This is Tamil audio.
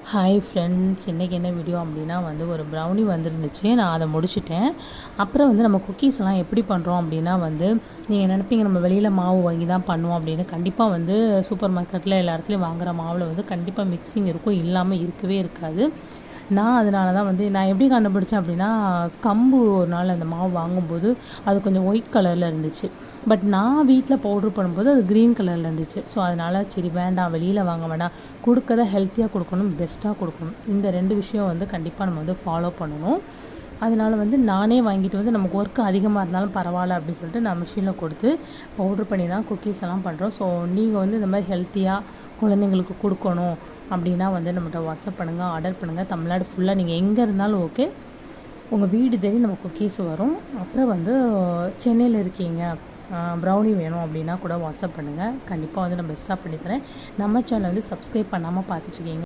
ஹாய் ஃப்ரெண்ட்ஸ், இன்றைக்கி என்ன வீடியோ அப்படின்னா ஒரு ப்ரௌனி வந்துருந்துச்சு. நான் அதை முடிச்சுட்டேன். அப்புறம் நம்ம குக்கீஸ்லாம் எப்படி பண்ணுறோம் அப்படின்னா நீங்கள் நினைப்பீங்க நம்ம வெளியில் மாவு வாங்கி தான் பண்ணுவோம் அப்படின்னு. கண்டிப்பாக சூப்பர் மார்க்கெட்டில் எல்லா இடத்துலையும் வாங்குகிற மாவில் கண்டிப்பாக மிக்சிங் இருக்கும், இல்லாமல் இருக்கவே இருக்காது. நான் அதனால தான் நான் எப்படி கண்டுபிடிச்சேன் அப்படின்னா, கம்பு ஒரு நாள் அந்த மாவு வாங்கும்போது அது கொஞ்சம் ஒயிட் கலரில் இருந்துச்சு. பட் நான் வீட்டில் பவுட்ரு பண்ணும்போது அது க்ரீன் கலரில் இருந்துச்சு. ஸோ அதனால் சரி வேண்டாம், வெளியில் வாங்க வேண்டாம், கொடுக்கறத ஹெல்த்தியாக கொடுக்கணும், பெஸ்ட்டாக கொடுக்கணும். இந்த 2 விஷயம் கண்டிப்பாக நம்ம ஃபாலோ பண்ணணும். அதனால் நானே வாங்கிட்டு நமக்கு ஒர்க்கு அதிகமாக இருந்தாலும் பரவாயில்ல அப்படின்னு சொல்லிட்டு நான் மிஷினில் கொடுத்து பவுட்ரு பண்ணி தான் குக்கீஸ் எல்லாம் பண்ணுறோம். ஸோ நீங்கள் இந்த மாதிரி ஹெல்த்தியாக குழந்தைங்களுக்கு கொடுக்கணும் அப்படின்னா நம்மகிட்ட வாட்ஸ்அப் பண்ணுங்கள், ஆர்டர் பண்ணுங்கள். தமிழ்நாடு ஃபுல்லாக நீங்கள் எங்கே இருந்தாலும் ஓகே, உங்கள் வீடு தேடி நம்ம குக்கீஸ் வரும். அப்புறம் சென்னையில் இருக்கீங்க, ப்ரௌனி வேணும் அப்படின்னா கூட வாட்ஸ்அப் பண்ணுங்கள். கண்டிப்பாக நான் பெஸ்ட்டாக பண்ணித்தரேன். நம்ம சேனலை சப்ஸ்கிரைப் பண்ணாமல் பார்த்துட்ருக்கீங்க.